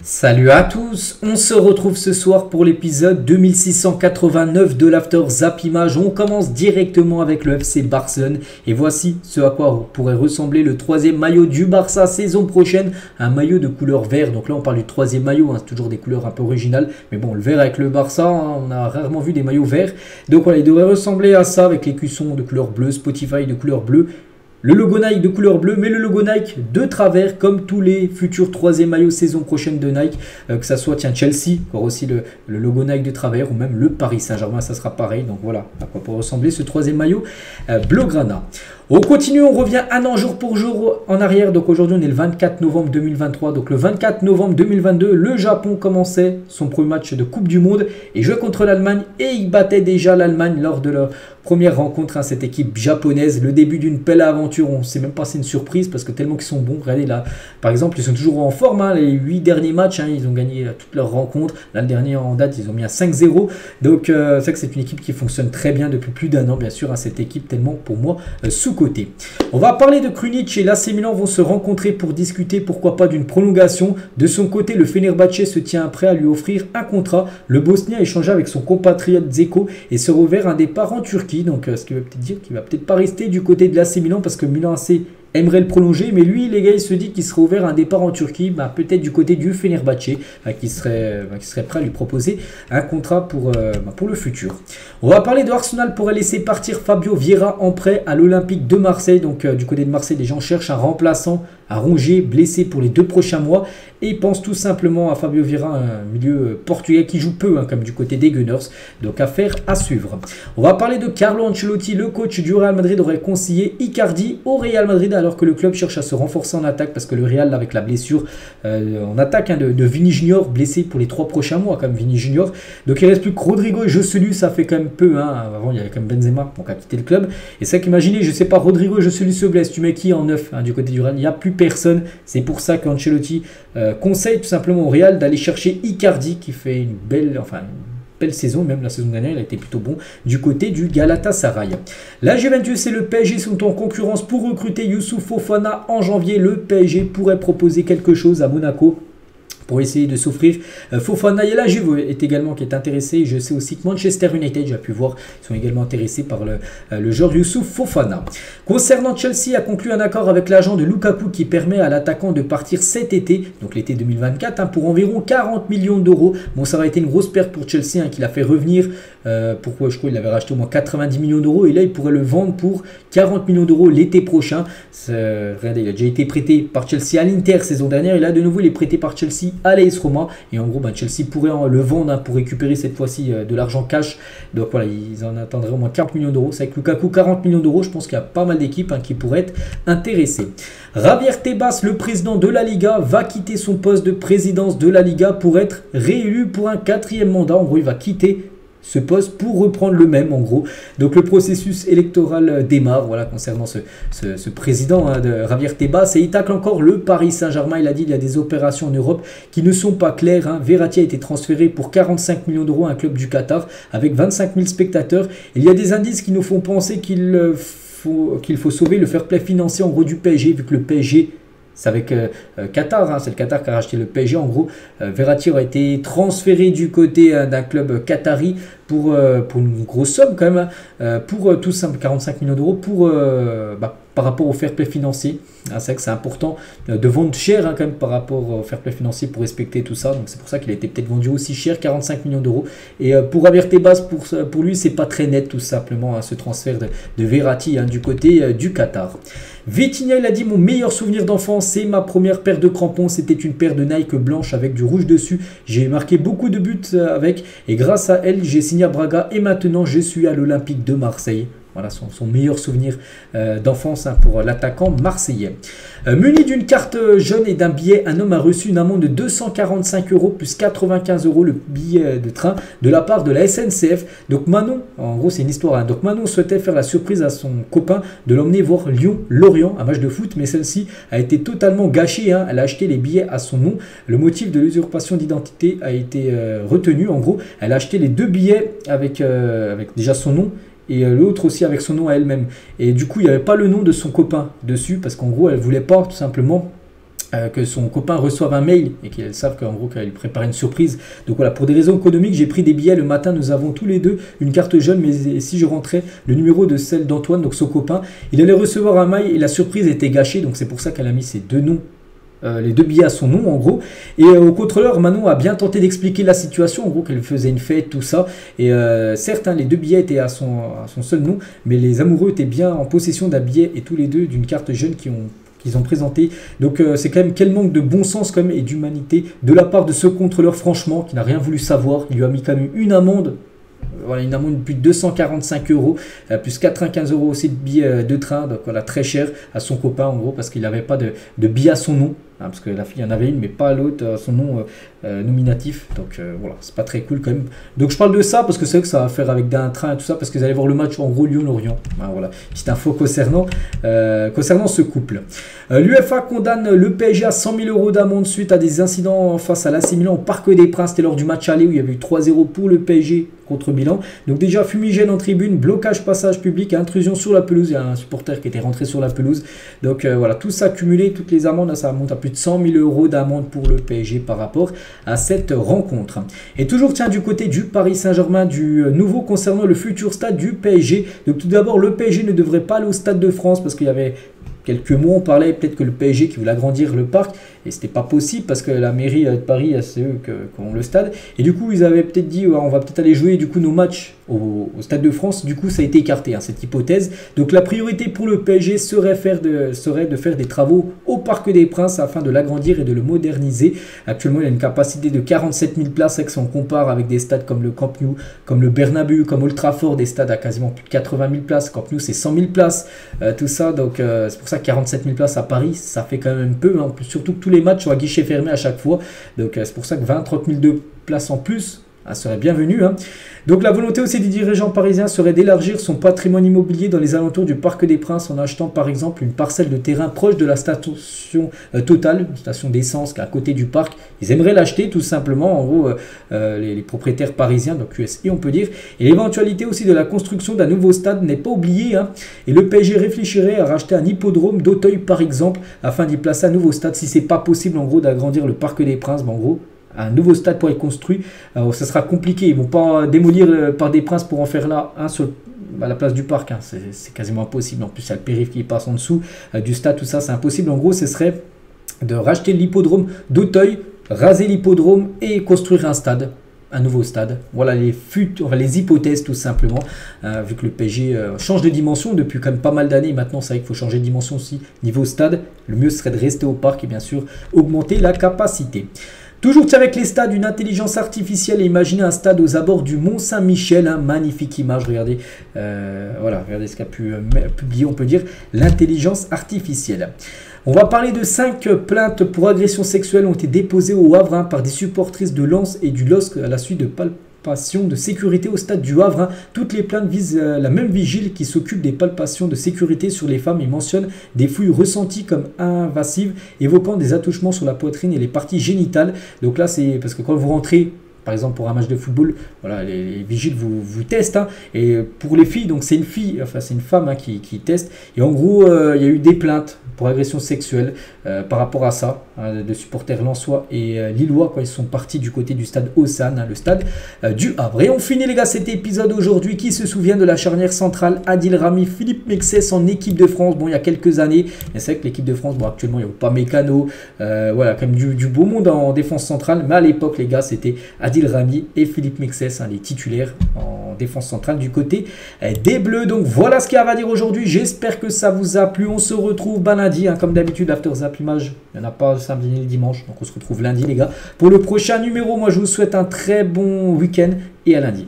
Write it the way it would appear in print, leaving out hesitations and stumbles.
Salut à tous, on se retrouve ce soir pour l'épisode 2689 de l'After Zap Image. On commence directement avec le FC Barcelone et voici ce à quoi pourrait ressembler le troisième maillot du Barça saison prochaine. Un maillot de couleur vert, donc là on parle du troisième maillot, c'est toujours des couleurs un peu originales. Mais bon, le vert avec le Barça, on a rarement vu des maillots verts. Donc voilà, il devrait ressembler à ça avec les cuissons de couleur bleue, Spotify de couleur bleue. Le logo Nike de couleur bleue, mais le logo Nike de travers, comme tous les futurs troisième maillots saison prochaine de Nike, que ça soit Chelsea, encore aussi le logo Nike de travers, ou même le Paris Saint-Germain, ça sera pareil. Donc voilà à quoi peut ressembler ce troisième maillot blaugrana. On continue, on revient un an jour pour jour en arrière. Donc aujourd'hui, on est le 24 novembre 2023. Donc le 24 novembre 2022, le Japon commençait son premier match de Coupe du Monde et jouait contre l'Allemagne. Et il battait déjà l'Allemagne lors de leur première rencontre, cette équipe japonaise. Le début d'une belle aventure. On ne sait même pas si c'est une surprise parce que tellement qu'ils sont bons. Regardez là, par exemple, ils sont toujours en forme. Les 8 derniers matchs, ils ont gagné toutes leurs rencontres. Là, le dernier en date, ils ont mis un 5-0. Donc c'est vrai que c'est une équipe qui fonctionne très bien depuis plus d'un an, bien sûr, cette équipe tellement pour moi sous-côté. On va parler de Krunic et l'AC Milan vont se rencontrer pour discuter pourquoi pas d'une prolongation. De son côté, le Fenerbahçe se tient prêt à lui offrir un contrat. Le Bosnien a échangé avec son compatriote Dzeko et se rouvert un départ en Turquie. Donc ce qui veut peut-être dire qu'il va peut-être pas rester du côté de l'AC Milan parce que Milan AC aimerait le prolonger, mais lui, les gars, il se dit qu'il serait ouvert un départ en Turquie, peut-être du côté du Fenerbahçe, qui serait prêt à lui proposer un contrat pour le futur. On va parler de Arsenal pourrait laisser partir Fabio Vieira en prêt à l'Olympique de Marseille. Donc du côté de Marseille, les gens cherchent un remplaçant à Rongier, blessé pour les 2 prochains mois. Et ils pensent tout simplement à Fabio Vieira, un milieu portugais qui joue peu, comme du côté des Gunners. Donc affaire à suivre. On va parler de Carlo Ancelotti, le coach du Real Madrid aurait conseillé Icardi au Real Madrid alors que le club cherche à se renforcer en attaque parce que le Real, avec la blessure en attaque de Vini Junior, blessé pour les 3 prochains mois comme Vini Junior. Donc il ne reste plus que Rodrigo et Joselu, ça fait quand même peu. Avant il y avait quand même Benzema qui a quitté le club. Et c'est qu'imaginez, je sais pas, Rodrigo et Joselu se blessent, tu mets qui en neuf du côté du Real? Il n'y a plus personne. C'est pour ça qu'Ancelotti conseille tout simplement au Real d'aller chercher Icardi qui fait une belle saison, même la saison dernière il a été plutôt bon du côté du Galatasaray. La Juventus et le PSG sont en concurrence pour recruter Youssouf Fofana en janvier. Le PSG pourrait proposer quelque chose à Monaco pour essayer de s'offrir Fofana. Et la Juve est également qui est intéressée. Je sais aussi que Manchester United, j'ai pu voir, ils sont également intéressés par le joueur Youssouf Fofana. Concernant Chelsea, a conclu un accord avec l'agent de Lukaku qui permet à l'attaquant de partir cet été, donc l'été 2024, pour environ 40 millions d'euros. Bon, ça aurait été une grosse perte pour Chelsea qui l'a fait revenir. Pourquoi je crois qu'il avait racheté au moins 90 millions d'euros et là il pourrait le vendre pour 40 millions d'euros l'été prochain. Regardez, il a déjà été prêté par Chelsea à l'Inter saison dernière et là de nouveau il est prêté par Chelsea à l'AS Roma et en gros Chelsea pourrait le vendre pour récupérer cette fois-ci de l'argent cash. Donc voilà, ils en attendraient au moins 40 millions d'euros. C'est avec Lukaku 40 millions d'euros, je pense qu'il y a pas mal d'équipes qui pourraient être intéressées. Javier Tebas, le président de la Liga, va quitter son poste de présidence de la Liga pour être réélu pour un 4e mandat. En gros, il va quitter ce poste pour reprendre le même en gros. Donc le processus électoral démarre concernant ce président de Javier Tebas et il tacle encore le Paris Saint-Germain. Il a dit qu'il y a des opérations en Europe qui ne sont pas claires. Verratti a été transféré pour 45 millions d'euros à un club du Qatar avec 25 000 spectateurs. Il y a des indices qui nous font penser qu'il faut sauver le fair play financier en gros du PSG vu que le PSG c'est avec Qatar, c'est le Qatar qui a racheté le PSG. En gros, Verratti aurait été transféré du côté d'un club qatari pour une grosse somme quand même, pour tout simple 45 millions d'euros par rapport au fair play financier. C'est vrai que c'est important de vendre cher quand même par rapport au fair play financier pour respecter tout ça. Donc c'est pour ça qu'il a été peut-être vendu aussi cher, 45 millions d'euros. Et pour Javier Tebas, pour lui, c'est pas très net tout simplement ce transfert de Verratti du côté du Qatar. Vitinha, il a dit: mon meilleur souvenir d'enfance, c'est ma première paire de crampons. C'était une paire de Nike blanche avec du rouge dessus. J'ai marqué beaucoup de buts avec et grâce à elle, j'ai signé à Braga et maintenant je suis à l'Olympique de Marseille. Voilà son meilleur souvenir d'enfance pour l'attaquant marseillais. Muni d'une carte jaune et d'un billet, un homme a reçu une amende de 245 € plus 95 € le billet de train de la part de la SNCF. Donc Manon, en gros c'est une histoire, donc Manon souhaitait faire la surprise à son copain de l'emmener voir Lyon-Lorient, un match de foot, mais celle-ci a été totalement gâchée. Elle a acheté les billets à son nom. Le motif de l'usurpation d'identité a été retenu. En gros, elle a acheté les 2 billets avec déjà son nom et l'autre aussi avec son nom à elle-même. Et du coup, il n'y avait pas le nom de son copain dessus parce qu'en gros, elle voulait pas tout simplement que son copain reçoive un mail et qu'ils savent qu'en gros qu'elle prépare une surprise. Donc voilà, pour des raisons économiques, j'ai pris des billets le matin. Nous avons tous les deux une carte jeune, mais si je rentrais le numéro de celle d'Antoine, donc son copain, il allait recevoir un mail et la surprise était gâchée. Donc c'est pour ça qu'elle a mis ses deux noms, les deux billets à son nom en gros. Et au contrôleur, Manon a bien tenté d'expliquer la situation, en gros qu'elle faisait une fête, tout ça. Et certes, hein, les deux billets étaient à son seul nom, mais les amoureux étaient bien en possession d'un billet et tous les deux d'une carte jeune qu'ils ont présenté. Donc c'est quand même quel manque de bon sens quand même et d'humanité de la part de ce contrôleur, franchement, qui n'a rien voulu savoir. Il lui a mis quand même une amende. Voilà, une amende de plus de 245 €, plus 95 € aussi de billets de train, donc voilà, très cher à son copain en gros, parce qu'il n'avait pas de billet à son nom, hein, parce que la fille en avait une, mais pas l'autre, son nom nominatif, donc voilà, c'est pas très cool quand même. Donc je parle de ça, parce que c'est vrai que ça va faire avec d'un train et tout ça, parce que vous allez voir le match en gros Lyon-Lorient, hein, voilà, petite info concernant ce couple. L'UEFA condamne le PSG à 100 000 € d'amende suite à des incidents face à l'AC Milan au Parc des Princes. C'était lors du match aller où il y avait eu 3-0 pour le PSG contre Milan. Donc déjà fumigène en tribune, blocage passage public, intrusion sur la pelouse. Il y a un supporter qui était rentré sur la pelouse. Donc voilà, tout ça cumulé, toutes les amendes, là, ça monte à plus de 100 000 € d'amende pour le PSG par rapport à cette rencontre. Et toujours tiens du côté du Paris Saint-Germain, du nouveau concernant le futur stade du PSG. Donc tout d'abord, le PSG ne devrait pas aller au Stade de France parce qu'il y avait quelques mois, on parlait peut-être que le PSG qui voulait agrandir le parc, et c'était pas possible parce que la mairie de Paris, c'est eux qui ont le stade. Et du coup, ils avaient peut-être dit, on va peut-être aller jouer du coup nos matchs au Stade de France. Du coup, ça a été écarté, hein, cette hypothèse. Donc la priorité pour le PSG serait de faire des travaux au Parc des Princes afin de l'agrandir et de le moderniser. Actuellement, il a une capacité de 47 000 places, si on compare avec des stades comme le Camp Nou, comme le Bernabeu, comme Old Trafford, des stades à quasiment plus de 80 000 places. Camp Nou, c'est 100 000 places, tout ça. Donc c'est pour ça que 47 000 places à Paris, ça fait quand même peu, hein. Surtout que tous les matchs sont à guichet fermé à chaque fois. Donc c'est pour ça que 20-30 000 de places en plus, serait bienvenue, hein. Donc la volonté aussi des dirigeants parisiens serait d'élargir son patrimoine immobilier dans les alentours du Parc des Princes en achetant par exemple une parcelle de terrain proche de la station Total, une station d'essence qui est à côté du parc. Ils aimeraient l'acheter tout simplement, en gros les propriétaires parisiens, donc QSI on peut dire. Et l'éventualité aussi de la construction d'un nouveau stade n'est pas oubliée, hein. Et le PSG réfléchirait à racheter un hippodrome d'Auteuil par exemple afin d'y placer un nouveau stade si c'est pas possible en gros d'agrandir le Parc des Princes, en gros. Un nouveau stade pour être construit, ça sera compliqué. Ils ne vont pas démolir le Parc des Princes pour en faire là un sur à la place du parc, hein. C'est quasiment impossible. En plus, il y a le périph' qui passe en dessous du stade, tout ça, c'est impossible. En gros, ce serait de racheter l'hippodrome d'Auteuil, raser l'hippodrome et construire un stade. Un nouveau stade. Voilà les hypothèses tout simplement, vu que le PSG change de dimension depuis quand même pas mal d'années. Maintenant, c'est vrai qu'il faut changer de dimension aussi niveau stade. Le mieux serait de rester au parc et bien sûr augmenter la capacité. Toujours avec les stades, une intelligence artificielle et imaginez un stade aux abords du Mont Saint-Michel, hein, magnifique image, regardez, voilà, regardez ce qu'a pu publier, on peut dire, l'intelligence artificielle. On va parler de 5 plaintes pour agression sexuelle ont été déposées au Havre, hein, par des supportrices de Lens et du LOSC à la suite de palpations de sécurité au stade du Havre, hein. Toutes les plaintes visent la même vigile qui s'occupe des palpations de sécurité sur les femmes et mentionne des fouilles ressenties comme invasives, évoquant des attouchements sur la poitrine et les parties génitales. Donc là, c'est parce que quand vous rentrez, par exemple pour un match de football, voilà, les vigiles vous testent, hein. Et pour les filles, donc c'est une fille, enfin c'est une femme, hein, qui teste. Et en gros, il y a eu des plaintes pour agression sexuelle par rapport à ça, hein, de supporters lensois et lillois quand ils sont partis du côté du stade Haussane, hein, le stade du Havre. Et on finit les gars cet épisode aujourd'hui. Qui se souvient de la charnière centrale Adil Rami, Philippe Mexès en équipe de France, bon il y a quelques années, mais c'est vrai que l'équipe de France, bon actuellement il n'y a pas Mécano, voilà, quand même du beau monde en défense centrale, mais à l'époque les gars c'était Adil Rami et Philippe Mexès, hein, les titulaires en défense centrale du côté des Bleus. Donc voilà ce qu'il y a à dire aujourd'hui, j'espère que ça vous a plu. On se retrouve lundi, hein, comme d'habitude, After Zap Image, il n'y en a pas le samedi ni le dimanche, donc on se retrouve lundi les gars pour le prochain numéro. Moi je vous souhaite un très bon week-end et à lundi.